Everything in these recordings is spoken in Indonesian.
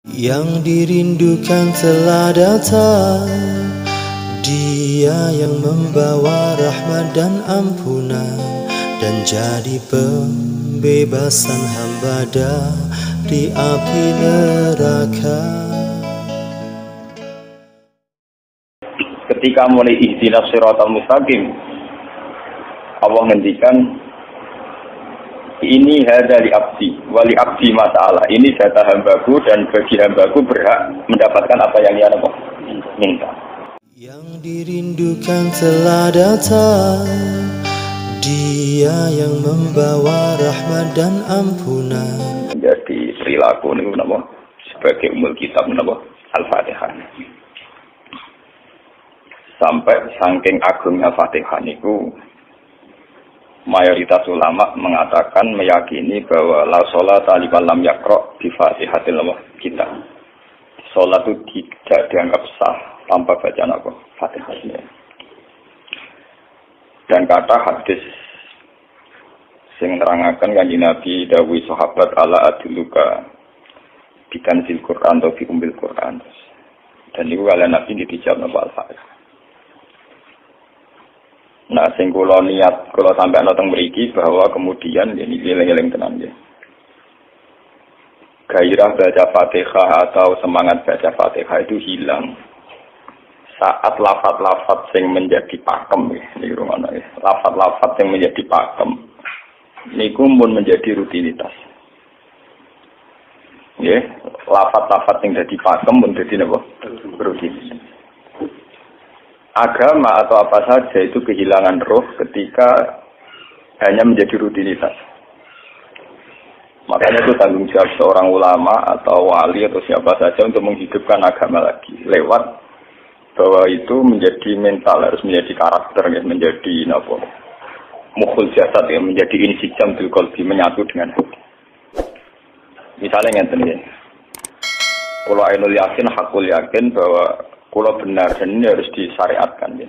Yang dirindukan telah datang, Dia yang membawa rahmat dan ampunan, dan jadi pembebasan hamba dari api neraka. Ketika mulai ihdinas siratal mustaqim, Allah ngendikan, ini hada li abdi wali abdi masalah, ini data hambaku dan bagi hambaku berhak mendapatkan apa yang dia minta. Yang dirindukan telah datang, Dia yang membawa rahmat dan ampunan. Jadi perilaku ini sebagai umul kitab Al-Fatihah. Sampai saking agungnya Fatihah niku, mayoritas ulama mengatakan meyakini bahwa la sholata liman lam yaqra bi Fatihatil kitab. Salat itu tidak dianggap sah tanpa bacaan Fatihah. Dan kata hadis sing nerangaken Kanjeng Nabi dawuh sahabat ala adluka bitanzil Quran atau bi umbil Quran. Dan niku kalian Nabi dijawab napa Al-Fatihah. Nah, sing kula niat kula sampai ana teng mriki bahwa kemudian ini eling-eling tenan nggih. Gairah baca Fatihah atau semangat baca Fatihah itu hilang saat lafaz-lafaz yang menjadi pakem nggih. Niku ngono nggih. Lafaz-lafaz yang menjadi pakem niku mun menjadi rutinitas. Nggih, lafaz-lafaz yang jadi pakem mun dadi napa? Rutinitas. Agama atau apa saja itu kehilangan roh ketika hanya menjadi rutinitas. Makanya itu tanggung jawab seorang ulama atau wali atau siapa saja untuk menghidupkan agama lagi. Lewat bahwa itu menjadi mental, harus menjadi karakter, menjadi mukhul jasad, menjadi insijam bil qalbi, menyatu dengan hati. Misalnya ngeten nggih. Kalau ainul yakin, hakul yakin bahwa kalau benar dan ini harus disyariatkan ya.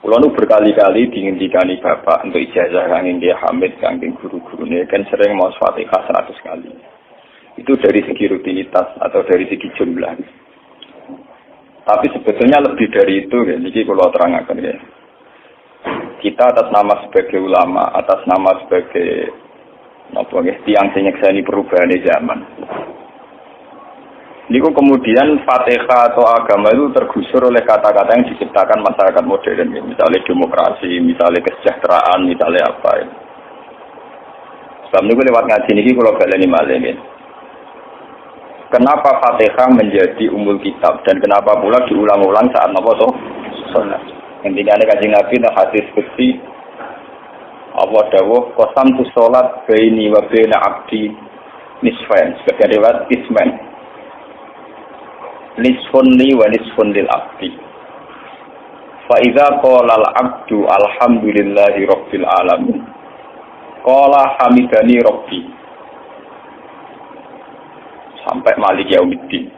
Kalau nu berkali-kali diinginkan bapak untuk ijazah kanging dia Hamid kanging guru-guru ini kan sering mau Fatihah 100 kali. Itu dari segi rutinitas atau dari segi jumlah. Tapi sebetulnya lebih dari itu ya. Jadi kalau terangkan ya. Kita atas nama sebagai ulama, atas nama sebagai tiang sing nyekseni perubahan zaman. Niku kemudian Fatihah atau agama itu tergusur oleh kata-kata yang diciptakan masyarakat modern, misalnya demokrasi, misalnya kesejahteraan, misalnya apa. Sebab niku lewat ngaji niki kula baleni malih nggih. Kenapa Fatihah menjadi umul kitab dan kenapa pula diulang-ulang saat napa to? Salat. Intinya Kanjeng Nabi nang hadis qudsi Allah dawuh qasamtu sholat baini wa baina abdi nisfain, sebagai riwayat isman. Nisfun li wa nisfun lil abdi. Fa idza qala al abdu alhamdulillahi rabbil alamin qala hamidani rabbi sampai malik yaumiddin.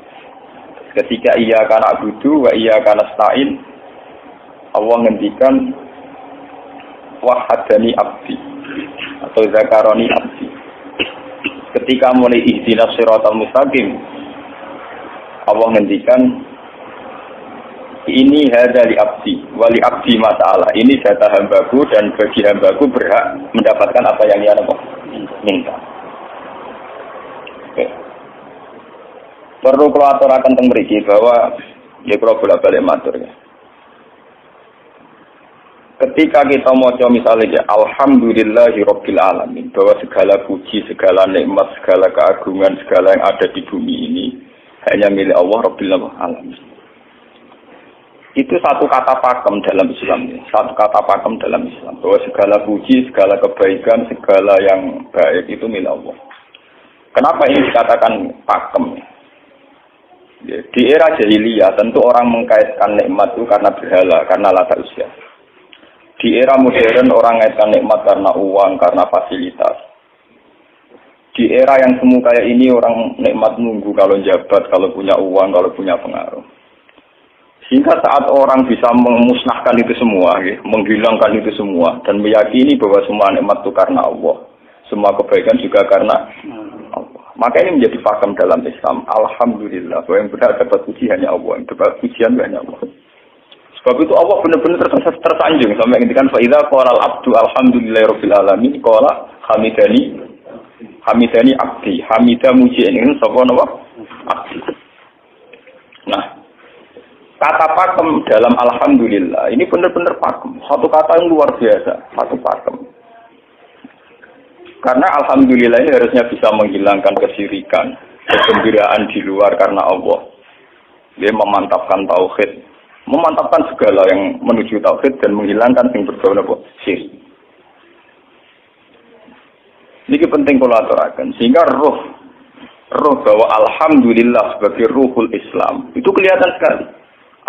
Ketika ia kana abudu wa ia kana nasta'in, Allah ngendikan wahadani abdi atau zakaroni abdi. Ketika mulai ihdinas siratal mustaqim, Allah ngendikan ini hada li abdi wali abdi masalah, ini data hambaku dan bagi hambaku berhak mendapatkan apa yang dia minta. Oke. Perlu kalau aturakan teng mriki bahwa ya kalau bolak-balik matur ya. Ketika kita maca misalnya ya, alhamdulillahi rabbil alamin, bahwa segala puji, segala nikmat, segala keagungan, segala yang ada di bumi ini hanya milik Allah Rabbil Alamin. Itu satu kata pakem dalam Islam. Satu kata pakem dalam Islam. Bahwa segala puji, segala kebaikan, segala yang baik itu milik Allah. Kenapa ini dikatakan pakem? Di era jahiliyah tentu orang mengkaitkan nikmat itu karena berhala, karena lata usia. Di era modern orang mengaitkan nikmat karena uang, karena fasilitas. Di era yang semu kayak ini orang nikmat nunggu kalau jabat, kalau punya uang, kalau punya pengaruh. Sehingga saat orang bisa memusnahkan itu semua, menghilangkan itu semua, dan meyakini bahwa semua nikmat itu karena Allah, semua kebaikan juga karena Allah. Maka ini menjadi pakem dalam Islam. Alhamdulillah, bahwa yang benar dapat puji hanya Allah, yang dapat pujian hanya Allah. Sebab itu Allah benar-benar tersanjung sampai ngendikan fa idza qala al-abdu alhamdulillahirabbil alamin qala hamidani abdi. Hamida muji ini sapa napa? Abdi. Nah, kata pakem dalam alhamdulillah ini benar-benar pakem. Satu kata yang luar biasa, satu pakem. Karena alhamdulillah ini harusnya bisa menghilangkan kesyirikan, kegembiraan di luar karena Allah. Dia memantapkan tauhid, memantapkan segala yang menuju tauhid dan menghilangkan yang berbau syirik. Ini penting kalau aturakan sehingga roh bahwa alhamdulillah sebagai ruhul Islam itu kelihatan sekali.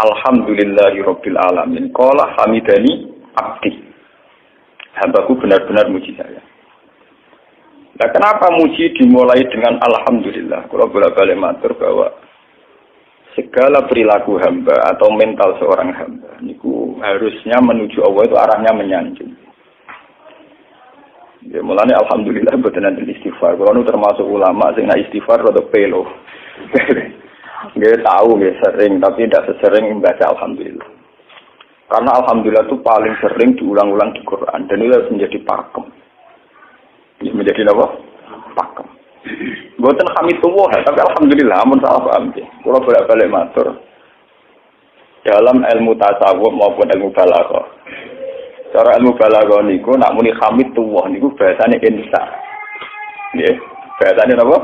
Alhamdulillahirabbil alamin. Qala hamidani abdi. Hambaku benar-benar muji saya. Nah, kenapa muji dimulai dengan alhamdulillah? Kalau bolak-balik matur bahwa segala perilaku hamba atau mental seorang hamba niku harusnya menuju Allah itu arahnya menyanjung. Ya mulane alhamdulillah mboten enten istighfar. Kalau nu termasuk ulama sing nak istighfar rada pelo. Nggih tahu nggih sering tapi tidak sesering membaca alhamdulillah. Karena alhamdulillah itu paling sering diulang-ulang di Quran dan itu harus menjadi pakem. Ini menjadi apa? Pakem. Mboten hamidullah, tapi alhamdulillah amun salah paham nggih. Kula bolak-balik matur. Dalam ilmu tasawuf maupun ilmu balaghah. Cara ilmu balaghah niku nak muni hamidullah niku bahasane insa. Nggih, bahasane napa?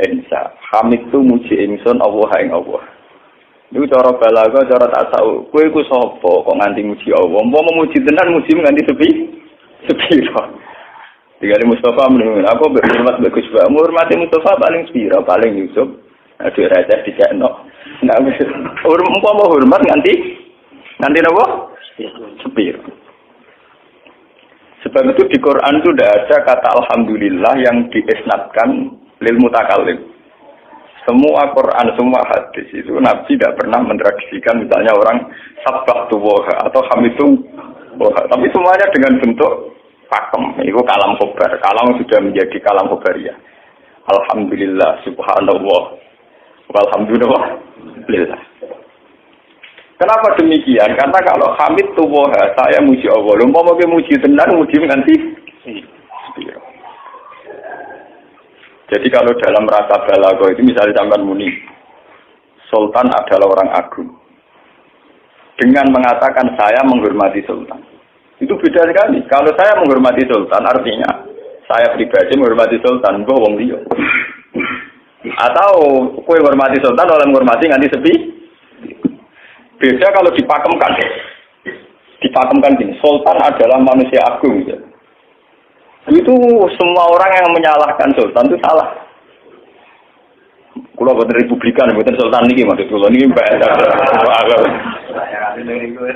Insa. Hamid tu muji ingsun Allah ing Allah. Niku cara balaghah, cara tasawuf. Kowe iku sapa kok nganti muji Allah? Umpama muji tenan muji nganti sepiro. Digali Mustafa menurut aku berhormat bagus banget. Menghormati Mustafa paling sepira, paling Yusuf. Aduh raja dicekno. Nah, umpama hormat nganti apa? Sepira. Sebab itu di Quran itu tidak ada kata alhamdulillah yang diisnadkan lil mutakallim. Semua Quran, semua hadis itu Nabi tidak pernah mentradisikan misalnya orang sabbahtu wa atau hamidu wa. Tapi semuanya dengan bentuk pakem, itu kalam khobar. Kalam sudah menjadi kalam khobariyah. Alhamdulillah, subhanallah, walhamdulillah. Kenapa demikian? Karena kalau hamid tuwah, saya muji Allah. Lumpama ke muji tenan, muji nganti. Jadi kalau dalam rasa balaghah itu misalnya sampean muni, Sultan adalah orang agung. Dengan mengatakan saya menghormati Sultan. Itu beda sekali. Kalau saya menghormati Sultan, artinya saya pribadi menghormati Sultan, gue wong liya. Atau kowe menghormati Sultan, oleh menghormati nganti sepi. Beda kalau dipakemkan. Dipakemkan gini, Sultan adalah manusia agung. Ya. Itu semua orang yang menyalahkan Sultan itu salah. Kalau buatan Republikan, buatan Sultan ini, maksud kalau ini bahasa.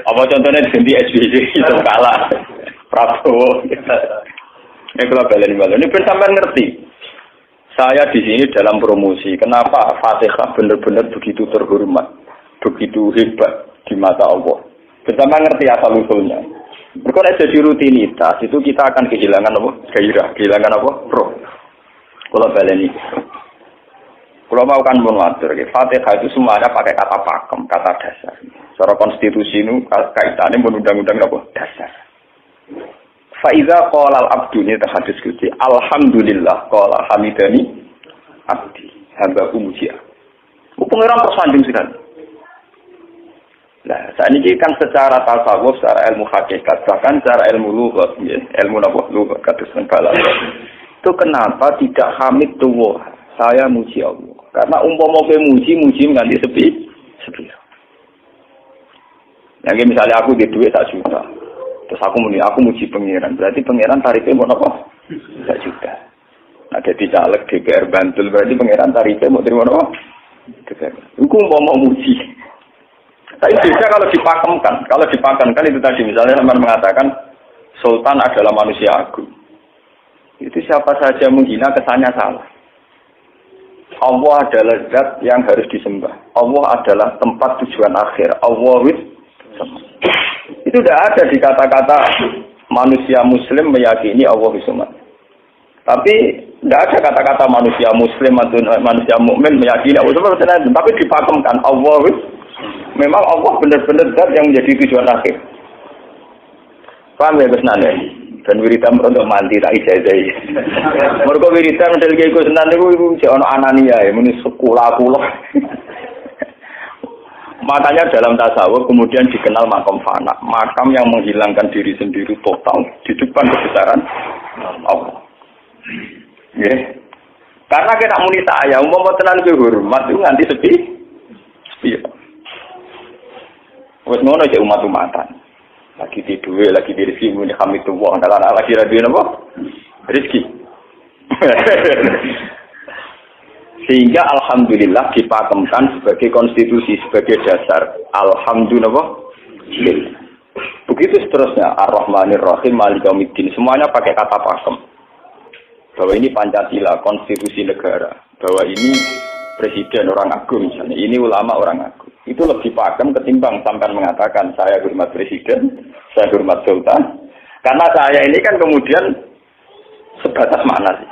Apa contohnya diganti SBY itu kalah Prabowo. Ini kalau balik. Ini sampai ngerti. Saya di sini dalam promosi. Kenapa Fatihah benar-benar begitu terhormat, begitu hebat di mata Allah. Bersama ngerti asal usulnya. Berkona jadi rutinitas itu kita akan kehilangan apa? Gairah, kehilangan apa? Roh. Kalau balik ini. Kalau mau kan mengatur, Fatihah itu semuanya pakai kata pakem, kata dasar. Secara konstitusi ini kaitannya undang-undang apa? Dasar. Faiza qala al-abdu ini terhadis kuti. Alhamdulillah qala hamidani abdi. Hambaku muji. Pengeran tersanjung sekali. Nah, saat ini kan secara tasawuf, secara ilmu hakikat, bahkan secara ilmu lughat, ya, ilmu apa? Lughat kados balaghah. Itu kenapa tidak hamid tuwah? Saya muji Allah. Karena umpama kowe muji nganti sepi. Yang misalnya aku di duit 1 juta. Terus aku muji pangeran. Berarti pangeran tarifnya mau apa? 1 juta. Nah, jadi caleg DPR Bantul berarti pangeran tarifnya mau terima apa? Itu umpama muji. Tapi bisa kalau dipakemkan. Kalau dipakemkan itu tadi misalnya teman mengatakan Sultan adalah manusia agung. Itu siapa saja menghina kesannya salah. Allah adalah zat yang harus disembah. Allah adalah tempat tujuan akhir. Allah itu tidak ada di kata-kata manusia Muslim meyakini Allah Subhanahu. Tapi Tidak ada kata-kata manusia muslim atau manusia mukmin meyakini Allah sebenarnya, tapi dipakemkan Allah. Memang Allah benar-benar zat yang menjadi tujuan akhir. Paham ya Gus Nane? Dan wiridan untuk mandi tak ijazah. Mergo wiridan model iki Gus Nane iku ono anania ya muni sekula-kula. Makanya dalam tasawuf kemudian dikenal makam fana, makam yang menghilangkan diri sendiri total di depan kebesaran Allah. Ya. Karena kita muni saya, umpama tenan ke hormat itu nganti sepi. Wes ngono aja umat-umatan. Lagi di duwe, lagi di rezeki muni hamidullah, ana lagi ra duwe napa? Rezeki. Sehingga alhamdulillah dipakemkan sebagai konstitusi, sebagai dasar. Alhamdulillah. Begitu seterusnya Ar-Rahmanir Rahim Maliki Yaumiddin, semuanya pakai kata pakem. Bahwa ini Pancasila, konstitusi negara, bahwa ini presiden orang agung misalnya, ini ulama orang agung. Itu lebih pakem ketimbang sampai mengatakan saya hormat presiden, saya hormat sultan. Karena saya ini kan kemudian sebatas makna sih.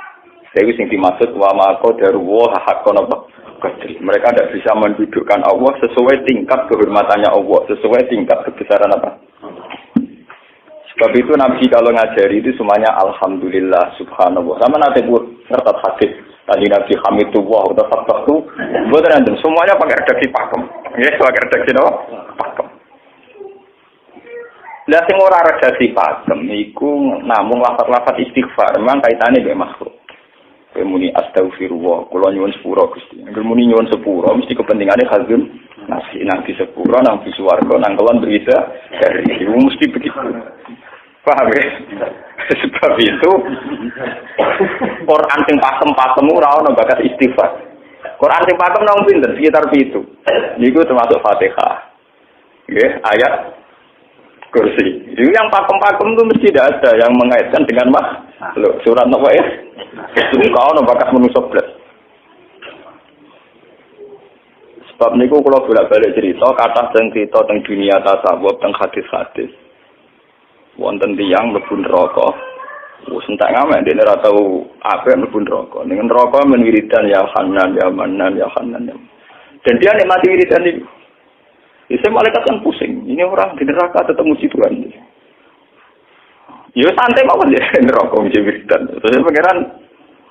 Saya sing dimaksud wa ma qadaru wa haqqan apa qadri. Mereka tidak bisa mendudukkan Allah sesuai tingkat kehormatannya Allah, sesuai tingkat kebesaran apa. Sebab itu Nabi kalau ngajari itu semuanya alhamdulillah subhanallah. Sama nanti buat serta hadis tadi Nabi hamidullah atau sabtu buat random semuanya pakai redaksi pakem. Ya, pakai redaksi apa? Pakem. Lah sing ora redaksi pakem iku namung lafaz-lafaz istighfar, memang kaitane mbek makhluk. Muni astaghfirullah, kula nyuwun sepura Gusti. Angger muni nyuwun sepura mesti kepentingane hazum nasi nang di sepura nang di swarga nang kelon berita dari itu mesti begitu. Paham ya? Sebab itu Quran sing pakem-pakem ora ono bakat istighfar. Quran sing pakem nang pinten sekitar 7. Niku termasuk Fatihah. Nggih, ayat kursi. Itu yang pakem-pakem itu mesti tidak ada yang mengaitkan dengan makhluk. Surat apa ya? Itu kau ono bakat manusia blas. Sebab niku kula bolak-balik cerita kathah teng cerita teng dunia tasawuf teng hadis-hadis. Wonten tiyang mlebu neraka. Wis entek ngamek dene ora tau apik mlebu neraka. Ning neraka men wiridan ya Hanan ya Manan ya Hanan. Dan dia nikmati wiridan itu. Isi malaikat kan pusing. Ini orang di neraka tetap muji Tuhan. Ya santai mawon ya neraka muji wiridan. Terus pangeran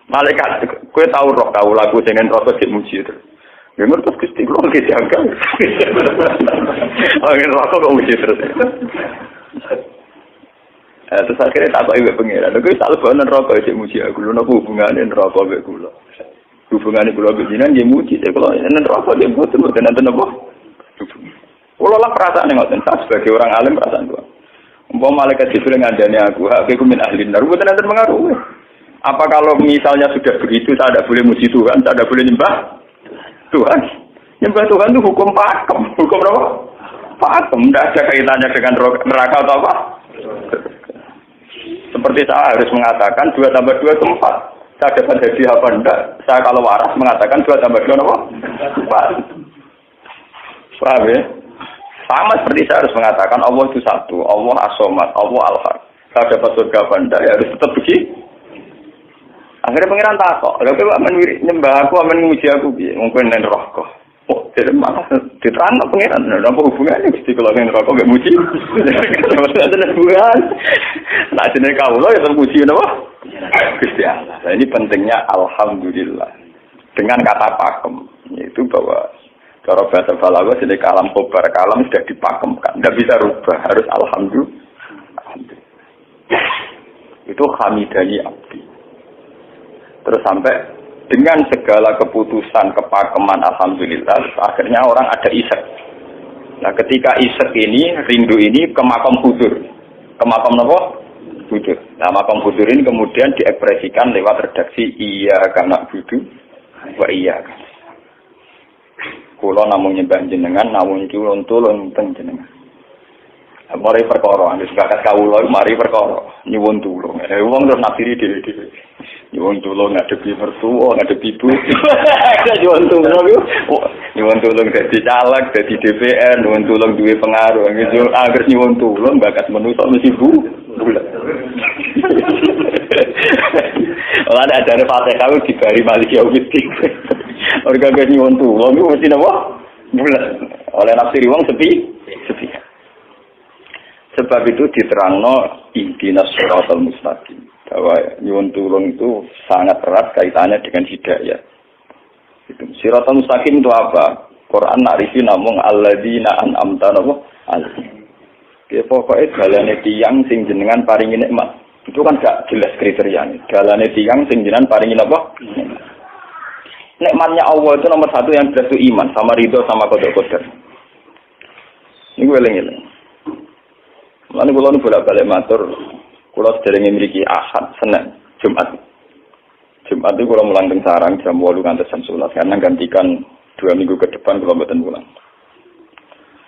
malaikat kowe tau roh kau lagu dengan neraka dimuji itu. Ya ngertos Gusti kula iki jaga. Oh neraka kok muji terus. Terus akhirnya tak ibu pengiran. Aku selalu bawa neraka itu muji aku. Lu nopo hubungannya neraka be kula. Hubungannya kula bejinan dia muji. Kalau neraka dia buat nanti nopo. Kula lah perasaan ngoten. Saya sebagai orang alim perasaan tua. Umpama malaikat Jibril ngandani aku, aku min ahli neraka. Bukan nanti mengaruhi. Apa kalau misalnya sudah begitu, saya tidak boleh muji Tuhan, saya tidak boleh nyembah Tuhan. Nyembah Tuhan itu hukum pakem. Hukum apa? Pakem. Tidak ada kaitannya dengan neraka atau apa. Seperti saya harus mengatakan 2 tambah 2 itu 4. Saya dapat jadi apa enggak? Saya kalau waras mengatakan 2 tambah 2 apa? 4. Paham ya? Sama seperti saya harus mengatakan Allah itu satu. Allah as-somad, Allah al-haq. Saya dapat surga apa enggak? Ya harus tetap begitu. Akhirnya pengiran takok. Kalau aman nyembah aku, aman nguji aku. Mungkin yang rohko. Oh, jadi malah diterang pengiran. Apa hubungannya? Mesti kalau yang rohko gak muji. Ada hubungan. Nah, jenis kaulah ya terpuji apa? Gusti Allah. Nah, ini pentingnya alhamdulillah. Dengan kata pakem, yaitu bahwa cara bahasa balaghah jenis kalam khobar, kalam sudah dipakemkan, tidak bisa rubah, harus alhamdulillah. Itu hamidani abdi. Terus sampai dengan segala keputusan kepakeman alhamdulillah, akhirnya orang ada isek. Nah, ketika isek ini, rindu ini ke makam hudur. Ke makam apa? Hudur. Nah, makam hudur ini kemudian diekspresikan lewat redaksi iya kana budu wa iya kana. Kula namung nyembah jenengan, namung tulung teng jenengan. Mari perkara, wis bakat kawula mari perkara nyuwun tulung. Wong terus nafsiri dhewe-dhewe. Nyuwun tulung ngadepi mertua, ngadepi ibu. Nyuwun tulung yo. Nyuwun tulung dadi caleg, dadi DPR, nyuwun tulung duwe pengaruh. Anggere nyuwun tulung bakat manusa mesti bu. Ora ada ajare Fatihah dibari Malik Yaumiddin. Orga gak nyuwun tuwa niku mesti napa? Bulat. Oleh nafsiri wong sepi. Sebab itu diterangno ihdinas siratal mustaqim. Bahwa nyuwun tulung itu sangat erat kaitannya dengan hidayah. Itu siratal mustaqim itu apa? Quran narifi namung alladzina an'amta alaihim. Ya pokoknya dalane tiyang sing jenengan paringi nikmat. Itu kan gak jelas kriterianya. Dalane tiyang sing jenengan paringi apa? Nikmatnya Allah itu nomor satu yang jelas itu iman sama ridho sama qada-qadar. Ini gue eling-eling. Lalu kalau nu bolak-balik matur, kalau sederenge memiliki Ahad, Senin, Jumat. Jumat itu kalau mulang teng sarang jam 8 ngantos jam 11 karena gantikan 2 minggu ke depan kalau mboten pulang.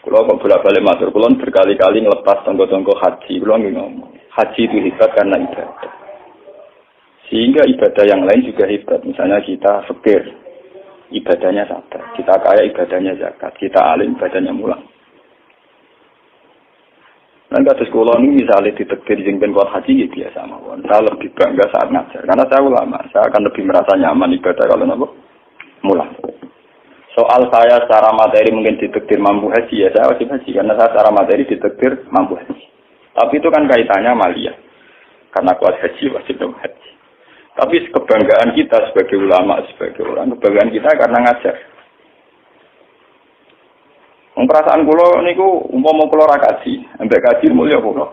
Kalau kok bolak-balik matur, kalau berkali-kali ngelepas tonggo-tonggo haji, kalau ngomong haji itu hebat karena ibadah. Sehingga ibadah yang lain juga hebat. Misalnya kita fakir, ibadahnya sabar. Kita kaya, ibadahnya zakat. Kita alim, ibadahnya mulang. Dan kata sekolah ini misalnya ditekdir jengben kuat haji, ya biasa mawon. Saya lebih bangga saat ngajar. Karena saya ulama, saya akan lebih merasa nyaman ibadah kalau apa? Mulang. Soal saya secara materi mungkin ditekdir mampu haji, ya saya wajib haji. Karena saya secara materi ditekdir mampu haji. Tapi itu kan kaitannya maliyah. Karena kuat haji, wajib haji. Tapi kebanggaan kita sebagai ulama, sebagai orang, kebanggaan kita karena ngajar. Perasaan kula niku umpama kula ra kaji, ambek kaji mulya kula.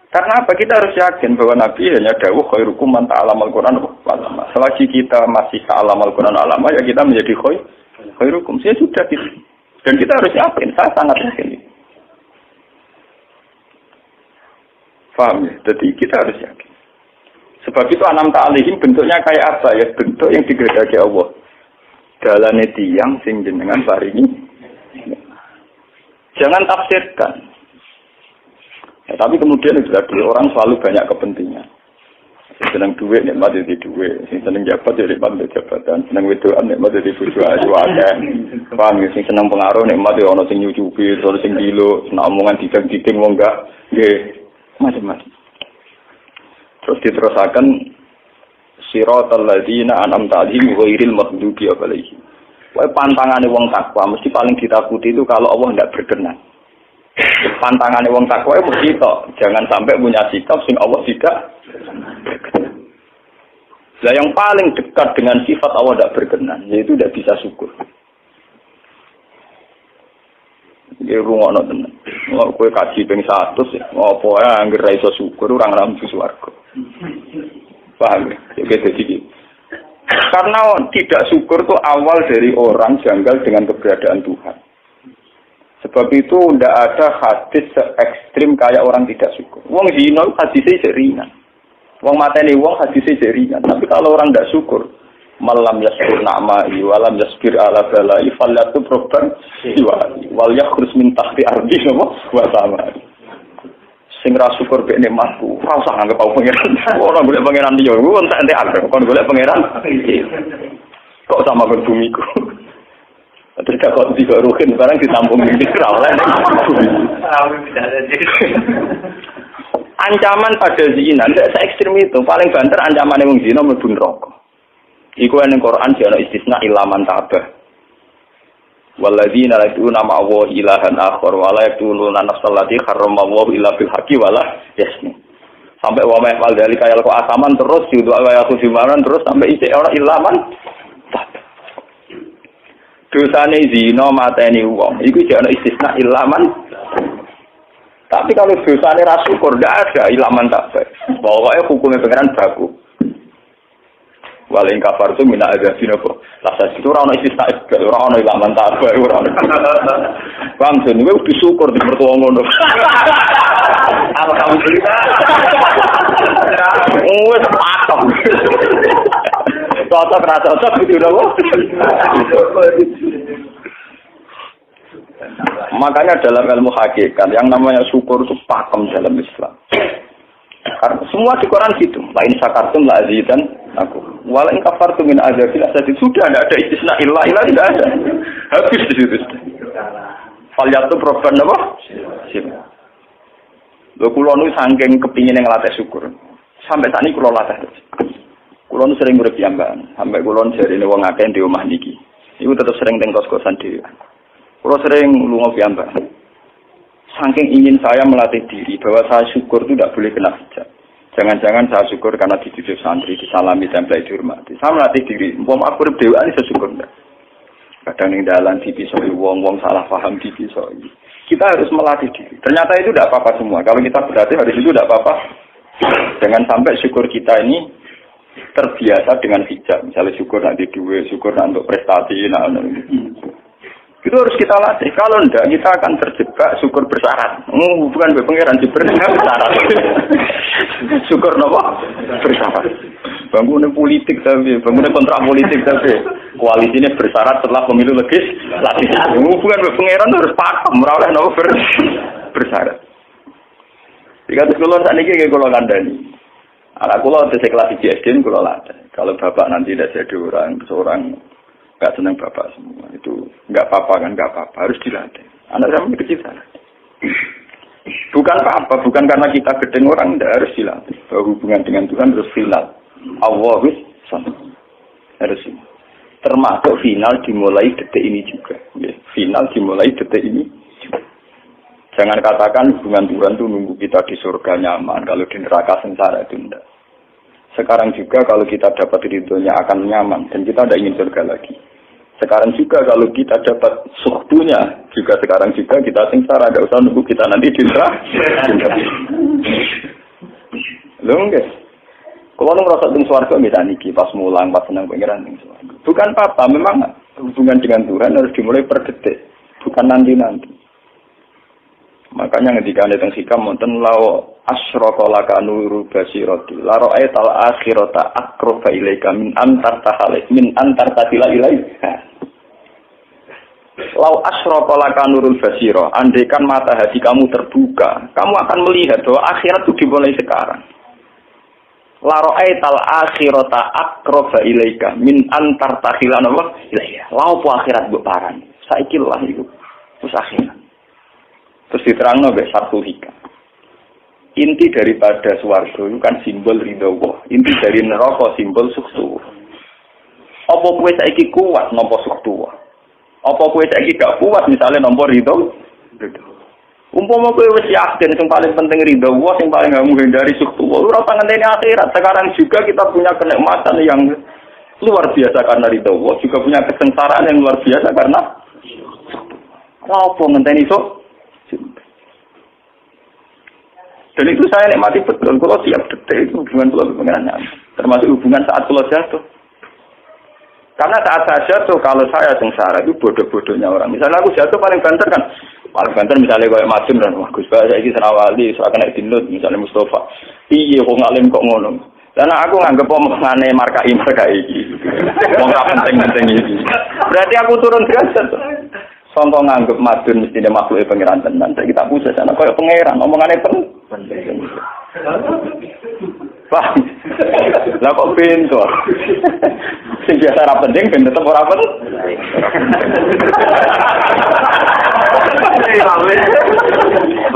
Karena apa? Kita harus yakin bahwa Nabi hanya dawuh khairukum man ta'allamal Qur'an wa 'allama. Selagi kita masih ta'allamal Qur'an alama, ya kita menjadi khairukum. Saya sudah gitu. Dan kita harus yakin, saya sangat yakin. Paham ya? Jadi kita harus yakin. Sebab itu anam ta'alihim bentuknya kayak apa ya? Bentuk yang digedaki Allah. Dalane tiyang sing jenengan paringi. Jangan tafsirkan. Ya, tapi kemudian itu tadi orang selalu banyak kepentingan. Sing seneng duit nikmat jadi duit, sing seneng jabat jadi nikmat jabatan, seneng wedoan nikmat jadi bojo ayu akeh. Paham ya? Sing seneng pengaruh nikmat ya ana sing nyucupi, ana sing dilo, seneng omongan didang-diding wong enggak nggih macam-macam. Terus diterusakan siratal ladzina an'amta 'alaihim ghairil maghdubi 'alaihim. Wae pantangane wong takwa mesti paling ditakuti itu kalau Allah tidak berkenan. Pantangane wong takwa itu mesti tok, jangan sampai punya sikap sing Allah tidak berkenan. Lah yang paling dekat dengan sifat Allah tidak berkenan yaitu tidak bisa syukur. Iki rungono tenan. Mau kowe kaji ping 100 ya, ngopo ae anggere ra iso syukur ora ngampu swarga. Paham ya? Jadi karena tidak syukur itu awal dari orang janggal dengan keberadaan Tuhan. Sebab itu tidak ada hadis se-ekstrim kayak orang tidak syukur. Wong zina hadisnya ringan. Wong mateni wong hadisnya ringan. Tapi kalau orang tidak syukur, malam yaskur na'ma'i walam yaskir ala balai falyatu proban wal yakhrus min tahti ardi wa samai. Sing ra syukur mek nikmatku, ora usah anggap aku pangeran. Ora golek pangeran liya, ku entek akeh kon golek pangeran. Kok sama kon bumiku. Terus kok digaruhin barang ditampung di ora oleh. Ancaman pada zina ndak se ekstrem itu, paling banter ancamane wong zina mlebu neraka. Iku ning Quran jane istisna ilaman tabah. Walladzina yad'una ma'allahi ilahan akhar wa la yaqtuluna nafsal lati harramallahu illa bil haqqi wa la yasni. Sampai wa ma'al dalika yalqa asaman terus yudu wa yakudimaran terus sampai isih ora ilaman. Dosane zina mateni wong iku jane istisna ilaman. Tapi kalau dosane ra syukur ndak ada ilaman tak. Pokoke hukume pangeran baku. Waling kafar tu mina azabina kok. Lasa itu ora ono istisna, ora ono ilaman tak ora ono. Bang sen kowe disyukur di mertua ngono. Apa kamu cerita? Wes patok. Cocok ra cocok itu lho. Makanya dalam ilmu hakikat yang namanya syukur itu pakem dalam Islam. Karena semua di Quran gitu. Lain sakartum la azidan aku. Walain kafartum min azabil asad sudah tidak ada istisna illa tidak ada. Habis di situ. Falyatu proban apa? Sip. Lho kula nu saking kepingin ngelatih syukur. Sampai saat ini kula latih terus. Kula nu sering urip piyambakan, sampai kula jarine wong akeh di omah niki. Iku tetep sering teng kos-kosan dhewe. Kula sering lunga piyambakan. Saking ingin saya melatih diri bahwa saya syukur itu tidak boleh kena hijab. Jangan-jangan saya syukur karena dididik santri, disalami, tempel, dihormati. Saya melatih diri. Umpama aku urip dhewean iso syukur ndak. Kadang ning dalan dipisoi wong salah paham dipisoi. Kita harus melatih diri. Ternyata itu tidak apa-apa semua. Kalau kita berarti hari itu tidak apa-apa. Jangan sampai syukur kita ini terbiasa dengan hijab. Misalnya syukur nanti duit, syukur nanti untuk prestasi. Itu harus kita latih. Kalau enggak, kita akan terjebak syukur bersyarat. Bukan pengeran bersyarat. Syukur apa? Bersyarat. Bangunan politik tapi, bangunan kontrak politik tapi, koalisi ini bersyarat setelah pemilu legislatif. Bukan pengeran harus pakem, merawat apa bersyarat. Jika sekolah saat ini kalau kandani, anak kulo kelas SD kulo latih. Kalau bapak nanti tidak jadi seorang nggak senang bapak semua itu nggak apa-apa kan, nggak apa-apa, harus dilatih. Anak saya kecil sana. Bukan apa-apa, bukan karena kita gedeng orang, tidak harus dilatih. Bahwa hubungan dengan Tuhan harus final. Allahus sama. Harus ini. Termasuk final dimulai detik ini juga. Ya, final dimulai detik ini juga. Jangan katakan hubungan Tuhan itu nunggu kita di surga nyaman, kalau di neraka sengsara itu tidak. Sekarang juga kalau kita dapat ridhonya akan nyaman dan kita tidak ingin surga lagi. Sekarang juga kalau kita dapat suhdunya, juga sekarang juga kita sengsara, tidak usah nunggu kita nanti di neraka. Loh enggak? Kalau ngerasa dengan suarga misalnya niki pas mulang, pas senang pengiran dengan suarga. Bukan apa-apa, memang hubungan dengan Tuhan harus dimulai per detik, bukan nanti-nanti. Makanya ketika ada teng sikam wonten law asyraka laka nuru basirati la ra'aital akhirata aqraba ilaika min antar tatila ilaika. Law asyraka laka nurul basira, andaikan mata hati kamu terbuka, kamu akan melihat bahwa akhirat itu dimulai sekarang. La ra'aital akhirata aqraba ilaika min antar tatila ilaika. Law po akhirat mbok parani. Saiki lah iku. Terus akhirat. Terus diterangno mbek satu hikam. Inti daripada swarga itu kan simbol ridha Allah. Inti dari neraka simbol sukses. Apa kowe saiki kuat nampa sukses? Apa kowe saiki gak kuat misalnya nampa ridha? Umpama kowe wis yakin sing paling penting ridha Allah, sing paling gak menghindari sukses. Ora usah ngenteni akhirat. Sekarang juga kita punya kenikmatan yang luar biasa karena ridha Allah, juga punya kesengsaraan yang luar biasa karena apa ngenteni sok? Dan itu saya nikmati betul. Kalau tiap detik itu hubungan pulau pengenannya, termasuk hubungan saat pulau jatuh. Karena saat saya jatuh, kalau saya sengsara itu bodoh-bodohnya orang. Misalnya aku jatuh paling banter kan, paling banter misalnya kayak Madun dan wah Gus Bah saya ini senawali, saya kena dinut misalnya Mustafa. Iya kok ngalim kok ngono. Dan aku nganggep omongane markai iki. Wong ra penting-penting iki. Berarti aku turun derajat. Songko nganggep Madun mesti dia makhluk pengiran tenan. Kita pusat sana koyo pangeran omongane penting. Wah. Lah kok pintu. Sing biasa ra penting ben tetep ora penting.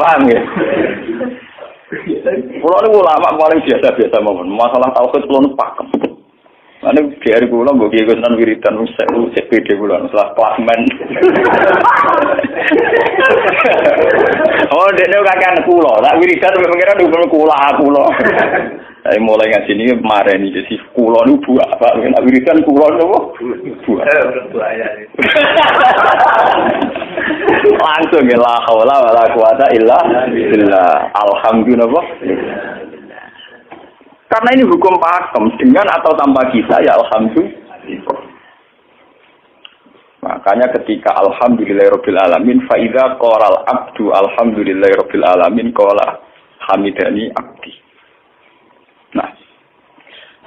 Paham ya? Kulo niku ulama paling biasa-biasa mawon. Masalah tauhid kulo niku pakem. Ane biar kulo mbok kiye kenan wiridan wis CPD kulo salah klasmen. Oh, dene kakean kulo. Lah wiridan pengiran hukum kulo. Saya mulai ngaji ini kemarin ini sih kulo niku buak Pak. Nek wiridan kulo niku buak. Langsung ya la haula wala quwata illa billah. Alhamdulillah. Karena ini hukum pakem dengan atau tanpa kita ya alhamdulillah. Makanya ketika alhamdulillahirabbil alamin fa idza qala al abdu alhamdulillahirabbil alamin qala hamidani abdi. Nah,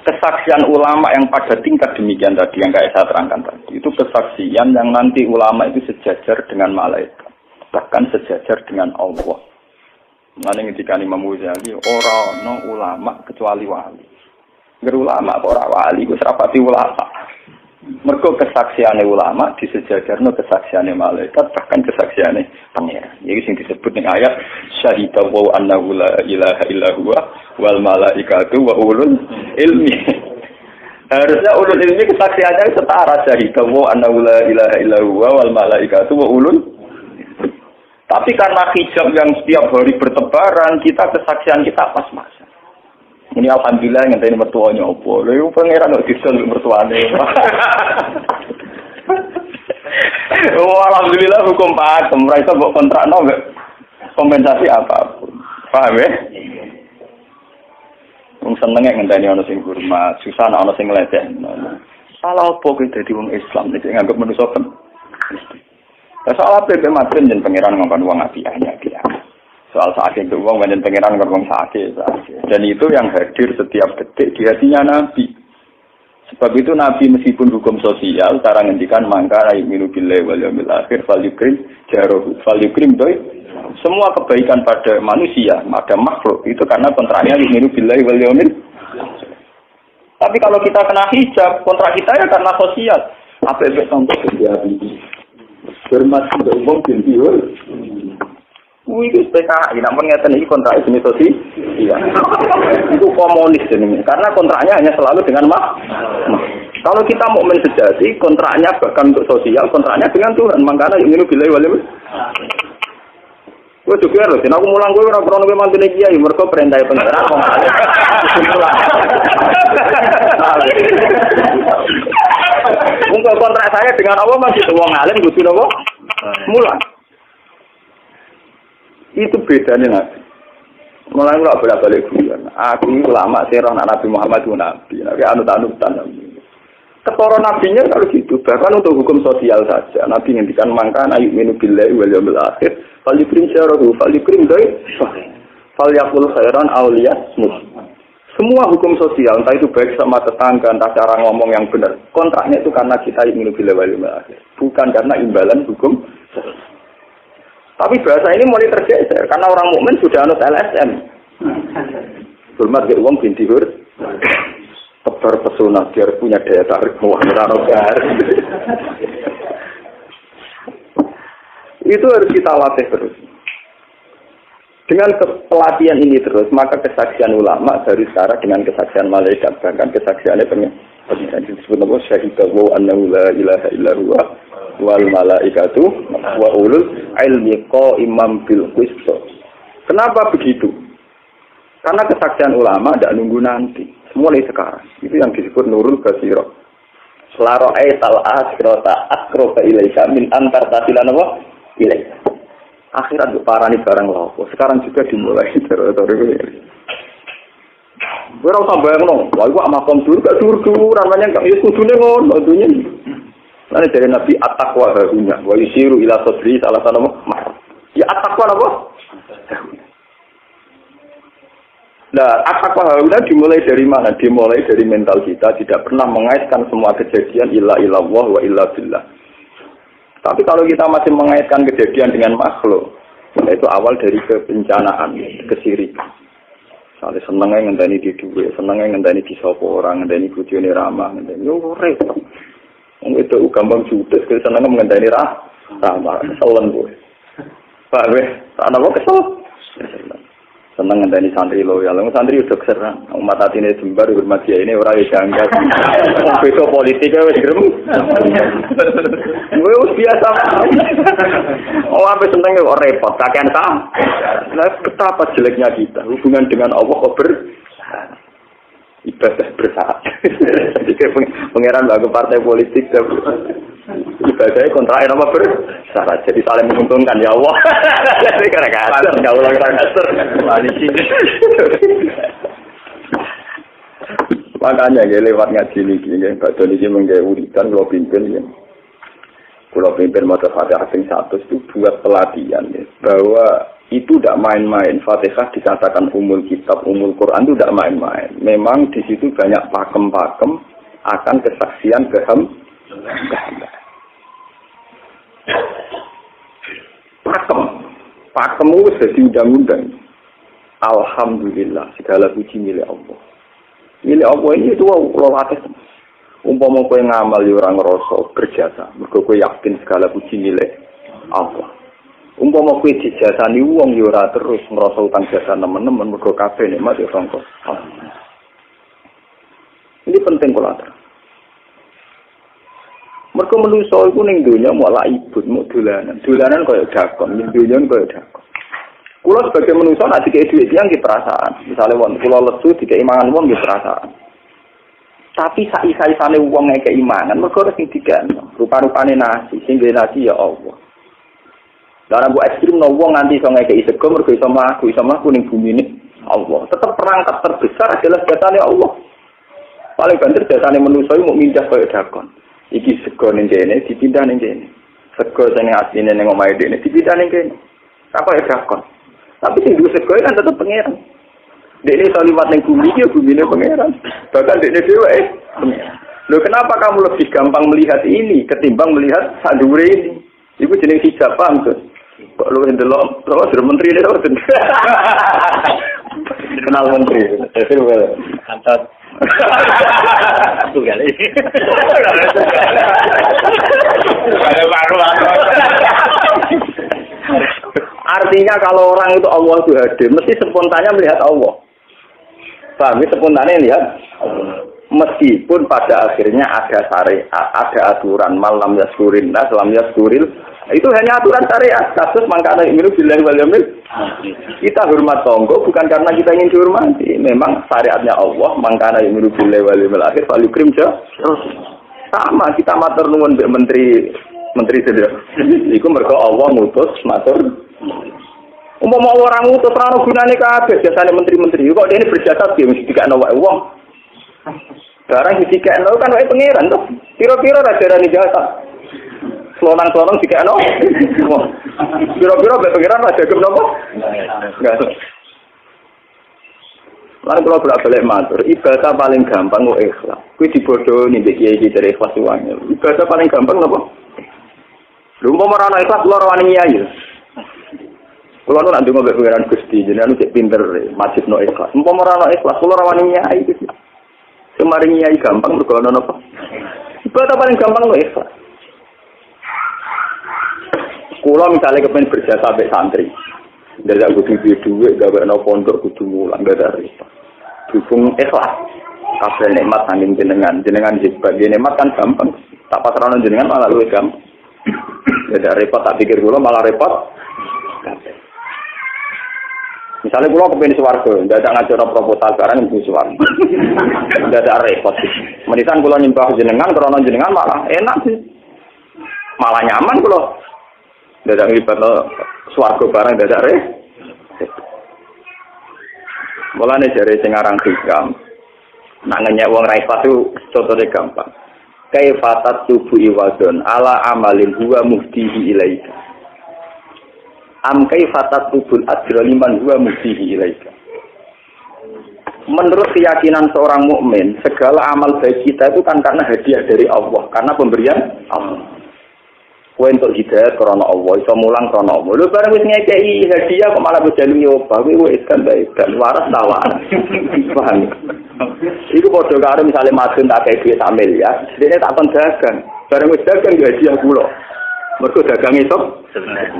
kesaksian ulama yang pada tingkat demikian tadi yang kayak saya terangkan tadi itu kesaksian yang nanti ulama itu sejajar dengan malaikat, bahkan sejajar dengan Allah. Nanti ketika Imam Ghazali orang ulama kecuali wali. Nggak ulama kok ora wali, gue serapati ulama. Mergo kesaksiane ulama disejajarno kesaksiane malaikat, bahkan kesaksiane pangeran. Iki sing disebut ning ayat syahida wa annahu la ilaha illa huwa wal malaikatu wa ulul ilmi. Harusnya ulul ilmi kesaksiannya setara syahida wa annahu la ilaha illa huwa wal malaikatu wa ulul. Tapi karena hijab yang setiap hari bertebaran, kita kesaksian kita pas-pasan. Ini alhamdulillah ngenteni mertuanya opo. Lha yo pangeran kok disel mertuane. Oh, alhamdulillah hukum pakem, ora iso mbok kontrakno kompensasi apapun. Paham ya? Wong senenge ngenteni ana sing hormat, susah ana sing ngledekno. Salah opo kuwi dadi wong Islam nek nganggep manusa kan. Soal apa maten dan pangeran ngomong uang apiahnya dia. Soal sakit itu uang dan pangeran ngomong sakit. Dan itu yang hadir setiap detik di hatinya Nabi. Sebab itu Nabi meskipun hukum sosial, cara ngendikan mangka aiminu billahi wal yaumil akhir falyukrim jarohu falyukrim doi. Semua kebaikan pada manusia, pada makhluk itu karena kontraknya aiminu billahi wal yaumil. Tapi kalau kita kena hijab, kontrak kita ya karena sosial. Apa efek contoh dia ini? Hormat sudah umum bintiur. Itu PKI, namun ngeten ini kontrak jenis sosial. Iya. Itu komunis ini, karena kontraknya hanya selalu dengan Kalau kita mukmin sejati, kontraknya bahkan untuk sosial, kontraknya dengan Tuhan. Makanya ini bilai wali. Gue juga loh, aku mulang gue orang krono mantune kiai, mereka perintah pengeran mau ngalir. Untuk kontrak saya dengan Allah masih tuh wong alim kudu napa? Mulang. Itu bedanya Nabi. Mulai ora bolak-balik guyon. Aku ulama sing roh Nabi Muhammad ku nabi. Nabi anut-anutan. Ketara nabinya kalau gitu, bahkan untuk hukum sosial saja. Nabi ngendikan mangkana yu'minu billahi wal yaumil akhir, falyukrim syarahu, falyukrim doi, falyaqul khairan aw liyasmut. Semua hukum sosial, entah itu baik sama tetangga, entah cara ngomong yang benar. Kontraknya itu karena kita yu'minu billahi wal yaumil akhir, bukan karena imbalan hukum sosial. Tapi bahasa ini mulai tergeser karena orang mukmin sudah anut LSM. Hormat ke uang binti hur. Tebar pesona biar punya daya tarik muarar. Itu harus kita latih terus. Dengan pelatihan ini terus, maka kesaksian ulama dari sekarang dengan kesaksian malaikat, bahkan kesaksiannya pengiran disebut nama syahidahu annahu la ilaha illa huwa wal malaikatu wa ulul ilmi qaimam bil qist. Kenapa begitu? Karena kesaksian ulama tidak nunggu nanti. Mulai sekarang. Itu yang disebut nurul basirah. Selaro aital asrota akroba ilaika min antar tasilan apa? Ilaika. Akhirat untuk parani barang lopo. Sekarang juga dimulai teritori ini. Gue rasa bayang wah itu makom gak dur namanya gak ya kudune ngono dunya. Lan dari Nabi at-taqwa harunya wa yusiru ila sadri salah satu ya at-taqwa apa? Nah, at-taqwa harunya dimulai dari mana? Dimulai dari mental kita, tidak pernah mengaitkan semua kejadian illa illallah wa illa billah. Tapi kalau kita masih mengaitkan kejadian dengan makhluk, itu awal dari kebencanaan, kesirikan. Soalnya senengnya ngenteni di duwe, senengnya ngenteni di sopo orang, ngenteni bujone ramah, ngenteni yo repot. Wong itu gampang judes, senengnya ngenteni ramah, keselan kowe. Pak weh, ana kok kesel. Seneng ngenteni santri loyal, santri udah keserang. Umat atine jembar hormat dia ini ora janggal. Besok politik wis grem. Wis biasa. Oh, apa seneng kok repot, kakean ta. Lah betapa jeleknya kita hubungan dengan Allah kok ibadah bersaat. Jadi pangeran bagi partai politik ibadahnya kontrak nama bersyarat. Jadi saling menguntungkan ya Allah. Jadi karena kasar, nggak ulang kasar. Makanya ya lewat ngaji ini, Pak Doni ini menggaya uritan kalau pimpin ya. Kalau pimpin mata Fatihah asing 100 itu buat pelatihan ya, bahwa itu tidak main-main. Fatihah dikatakan umul kitab, umul Quran itu tidak main-main. Memang di situ banyak pakem-pakem akan kesaksian kehendak. Pakem itu jadi undang-undang. Alhamdulillah segala puji milik Allah. Milik Allah ini itu Allah atas. Umpama kowe ngamal ya ora ngrasa berjasa. Mergo kowe yakin segala puji milik Allah. Umpama kowe dijasani wong ya ora terus ngrasa utang jasa nemen-nemen mergo kabeh nikmat ya sangka. Ini penting kula atur. Mergo manusa iku ning donya malah ibut mau dolanan. Dolanan kaya dakon, ning donya kaya dakon. Kula sebagai manusa nek dikek dhuwit tiyang nggih perasaan. Misale wong kula lesu dikek mangan wong nggih perasaan. Tapi saisa-isane wong ngekek imangan mergo sing dikekno. Rupa-rupane nasi, sing duwe nasi ya Allah. Lah bu ekstrim no wong nganti iso ngekeki sego mergo iso mlaku ning bumine Allah. Tetep perangkat terbesar adalah jasane Allah. Paling banter jasane manusa iku mung mindah kaya dakon. Iki sego ning kene dipindah ning kene. Sego sing asline ning omahe dene dipindah ning kene. Apa ya dakon. Tapi sing duwe sego kan tetep pangeran. Dene iso liwat ning bumi iki bumine pangeran. Bahkan dene dhewe pangeran. Lho kenapa kamu lebih gampang melihat ini ketimbang melihat sadure ini? Iku jeneng hijab paham tuh. Kok lu ndelok terus menteri ini terus. Kenal menteri. Itu kantor. Tuh kali. Artinya kalau orang itu Allah itu hadir, mesti spontannya melihat Allah. Paham? Spontannya lihat Allah. Meskipun pada akhirnya ada syariat, ada aturan malam yaskurin, lam yaskuril, itu hanya aturan syariat. Kasus mangkana imilu billahi wal yamil. Kita hormat tonggo bukan karena kita ingin dihormati. Memang syariatnya Allah mangkana imilu billahi wal yamil akhir fal yukrim ja. Sama kita matur nuwun mbek menteri sedaya. Iku mergo Allah ngutus matur. Umpama orang ngutus ora ono gunane kabeh jasane menteri-menteri. Kok dene berjasa piye mesti dikakno wae wong. Barang dikekno kan wae pangeran tuh. Piro-piro ra darani jasa. Selonang-selonang dikekno. Piro-piro bae pangeran ra dagem napa? Enggak. Lan kula bolak-balik matur, ibadah paling gampang kok ikhlas. Kuwi dibodohi mbek kiai iki dari ikhlas wae. Ibadah paling gampang napa? Lha umpama ora ikhlas kula ora wani nyai. Kula nu nak ndonga mbek pangeran Gusti, jenengan cek pinter masjid no ikhlas. Umpama ora ikhlas kula ora wani nyai iki. Kemarin nyai gampang mergo ana napa? Ibadah paling gampang kok ikhlas. Kula misalnya kepen berjasa sampai santri. Ndak kudu duwe gawe ana pondok kudu mulang ndak repot. Dukung ikhlas. Kabeh nikmat saking jenengan hebat. Nikmat kan gampang. Tak pasrahno jenengan malah luwih gampang. Ndak repot tak pikir kula malah repot. Misalnya pulau kepengen swarga, ndak ada ngajar proposal sekarang yang swarga. Ndak ada repot. Menisan pulau nyembah jenengan, krono jenengan malah enak sih. Malah nyaman pulau. Ndak ada nglibat swarga barang ndak ada repot. Mulane jare sing aran hikam. Nak ngenyek wong ra ikhlas itu contone gampang. Kaifatat tubu iwadon ala amalin huwa muhtihi ilaika. Am kaifatat tubul ajra liman huwa muhtihi ilaika. Menurut keyakinan seorang mukmin, segala amal baik kita itu kan karena hadiah dari Allah, karena pemberian Allah. Kowe entuk hidayah karena Allah, iso mulang karena Allah. Lho bareng wis ngekeki hadiah kok malah bejalu nyoba, kowe wis kan baik dan waras ta waras. Paham? Iku padha karo misale madun tak kei dhuwit sak miliar, dene tak kon dagang. Bareng wis dagang ya hadiah kula. Mergo dagang itu,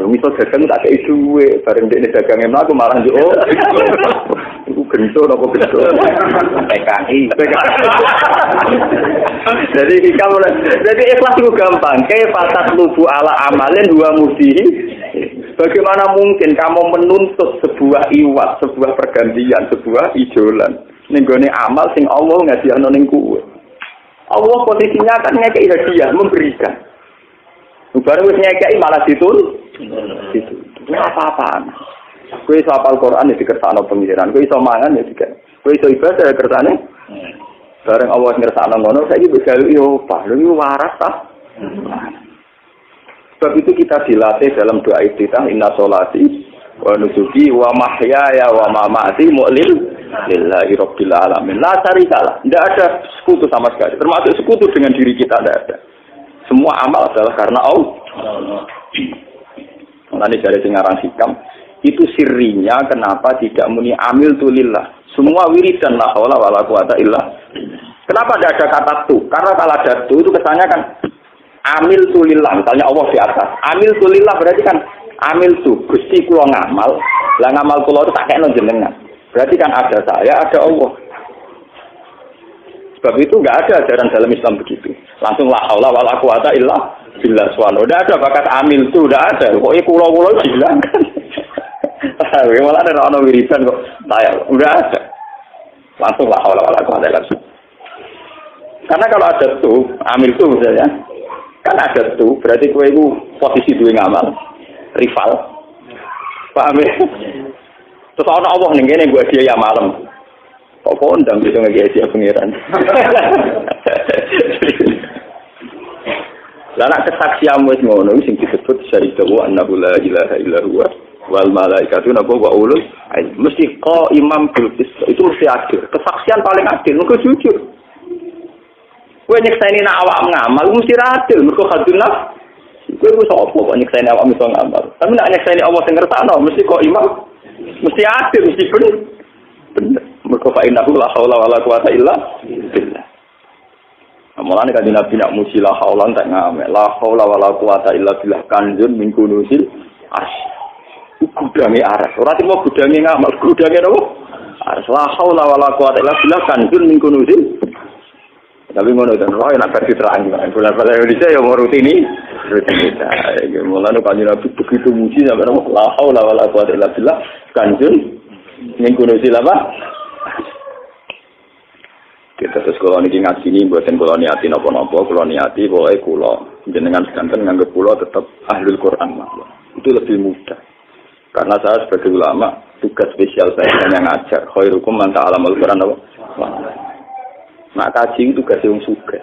iso dagang tak kei dhuwit, bareng dene dagange mlaku malah yo. Iku gento apa gento? PKI. Jadi ikhlas itu gampang. Kaifatat lubu ala amalin dua mudihi. Bagaimana mungkin kamu menuntut sebuah iwat, sebuah pergantian, sebuah ijolan ning gone amal sing Allah ngasihno ning kowe. Allah posisinya kan ngekeki hadiah, memberikan. Bareng wis ngekeki malah ditul. Itu apa-apaan. Kowe iso hafal Quran ya dikersakno pengiran, kowe iso mangan ya dikek. Kowe iso ibadah ya kersane. Bareng Allah ngersakno ngono, saiki wis gawe yo apa? Lho waras ta? Sebab itu kita dilatih dalam doa iftitah inna sholati wa nusuki wa mahyaya wa mamati lillahi rabbil alamin. La syarikalah. Tidak ada sekutu sama sekali. Termasuk sekutu dengan diri kita tidak ada. Semua amal adalah karena Allah. Nanti dari singaran hikam itu sirinya kenapa tidak muni amil tulillah. Semua wiridan la haula wala quwata illa. Kenapa tidak ada kata tu? Karena kalau ada tu itu kesannya kan amil tulillah, misalnya Allah di atas. Amil tulillah berarti kan amil tu Gusti kula ngamal. Lah ngamal kula itu tak kena jenengan. Berarti kan ada saya, ada Allah. Sebab itu enggak ada ajaran dalam Islam begitu. Langsung la haula wala quwata illa billah subhanahu. Enggak ada bakat amil tu, enggak ada. Pokoke kula-kula bilang. Malah ada orang wiridan kok. Saya enggak ada. Langsung la haula wala quwata illa billah. Karena kalau ada tuh, amil tuh misalnya, kan ada tuh, berarti kowe itu posisi duwe ngamal, rival. Paham ya? Terus ana Allah ning kene gua dia ya malam. Kok kondang bisa ngeki dia pengiran. Lah nek kesaksian wis ngono sing disebut syahidatu annahu la ilaha illa huwa wal malaikatu wa ulul ilm. Mesti imam bil itu mesti adil. Kesaksian paling adil mergo jujur. Kowe nyekseni nek awak ngamal mesti adil mergo hadunlah. Kowe wis apa kok nyekseni awak iso ngamal. Tapi nek nyekseni Allah sing ngersakno mesti kok imam mesti adil mesti bener. Mergo fa innahu la haula wala quwata illa billah. Mulane kan Nabi nak muji la haula tak ngamek. La haula wala quwata illa billah kanjun min kunusil as. Gudange aras. Ora timo gudange ngamal, gudange apa? Aras la haula wala quwata illa billah kanjun min kunusil. Tapi ngono kan roh nek versi terang. Bulan pada Indonesia yang rutini. Mulane kan Nabi begitu muji sampai la haula wala quwata illa billah kanjun min kunusil apa? Kita terus kalau niki ngaji ini buatin kalau niati nopo-nopo, kalau niati boleh kulo jenengan sekanten nganggep kulo tetap ahlul Quran mah. Itu lebih mudah. Karena saya sebagai ulama tugas spesial saya hanya ngajar. Khairukum man ta'allamal Quran apa? Nah kaji itu tugas yang suka.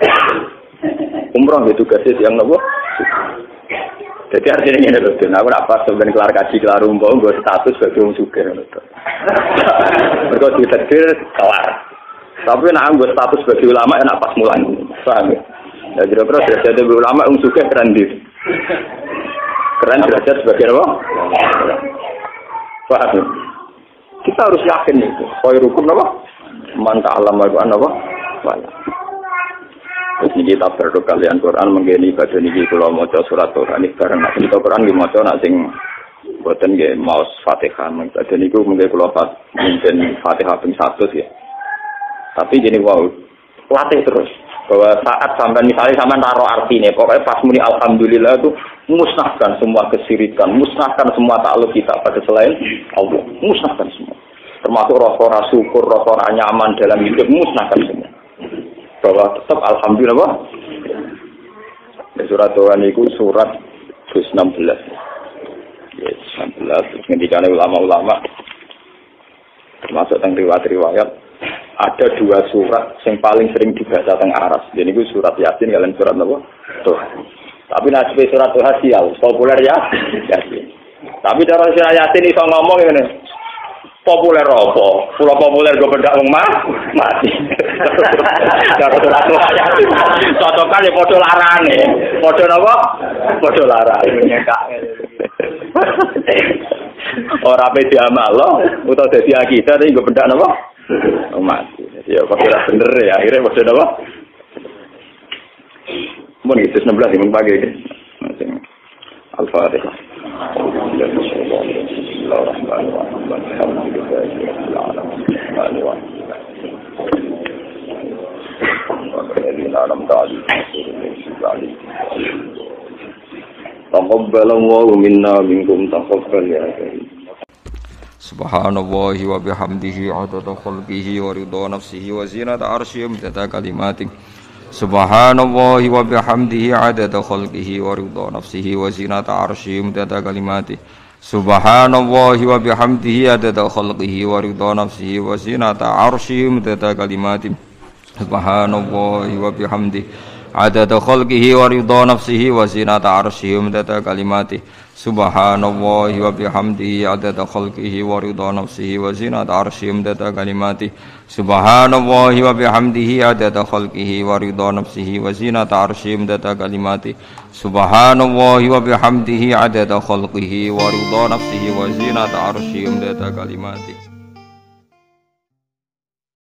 Umroh itu tugas yang nopo. Jadi artinya ini loh, aku apa sebenarnya kelar kaji kelar umroh gue status sebagai orang suka. Mereka ditetir kelar. Tapi nak gue status sebagai ulama enak pas mulan, paham ya? Ya kira-kira derajat sebagai ulama suka keren dit, keren derajat sebagai apa? Paham ya? Kita harus yakin itu. Khairukum apa? Man ta'allama al-Qur'an apa? Wala. Terus ini kita berdoa kalian Quran menggeni badan ini kalau mau surat Quran ini bareng nak kita Quran di mau nak sing buatan gak mau Fatihah badan itu mungkin kalau mungkin Fatihah pun 100 ya. Tapi gini wow, latih terus bahwa saat sampai misalnya sampai taruh artinya, pokoknya pas muni alhamdulillah itu musnahkan semua kesirikan, musnahkan semua takluk kita pada selain Allah, musnahkan semua. Termasuk rasa syukur, rasa nyaman dalam hidup, musnahkan semua. Bahwa tetap alhamdulillah. Surat Tuhan itu surat 16. Ya, 16. Ketika ulama-ulama termasuk tentang riwayat ada dua surat yang paling sering dibaca teng aras. Jadi itu surat Yasin kalian surat apa? Tuh. Tapi nasib surat Tuhan sial, populer ya Yasin. Tapi cara surat Yasin iso ngomong ngene. Populer apa? Pulau populer gue bedak mati. Cara surat Tuhan Yasin. Cocokan ya padha larane. Padha napa? Padha larane nyekak. Ora pe diamalo utawa dadi akidah iki gue bedak napa? Mati. Ya kok ora bener ya akhirnya maksud apa? Mun itu 16 yang pagi iki. Al-Fatihah. Taqabbalallahu minna minkum taqabbal ya karim. Subhanallahi wa bihamdihi adada khalqihi wa ridha nafsihi wa zinata arsyihi wa kalimatih. Subhanallahi wa bihamdihi adada khalqihi wa ridha nafsihi wa zinata arsyihi wa kalimatih. Subhanallahi wa bihamdihi adada khalqihi wa ridha nafsihi wa zinata arsyihi wa kalimatih. Subhanallahi wa bihamdihi adada khalqihi wa ridha nafsihi wa zinata arsyihi wa kalimatih. Subhanallahi wa bihamdihi adada khalqihi wa ridha nafsihi wa zinata arsyihi wa kalimatih. Subhanallahi wa bihamdihi adada khalqihi wa ridha nafsihi wa zinata arsyihi wa kalimatih. Subhanallahi wa bihamdihi adada khalqihi wa ridha nafsihi wa zinata arsyihi wa kalimatih.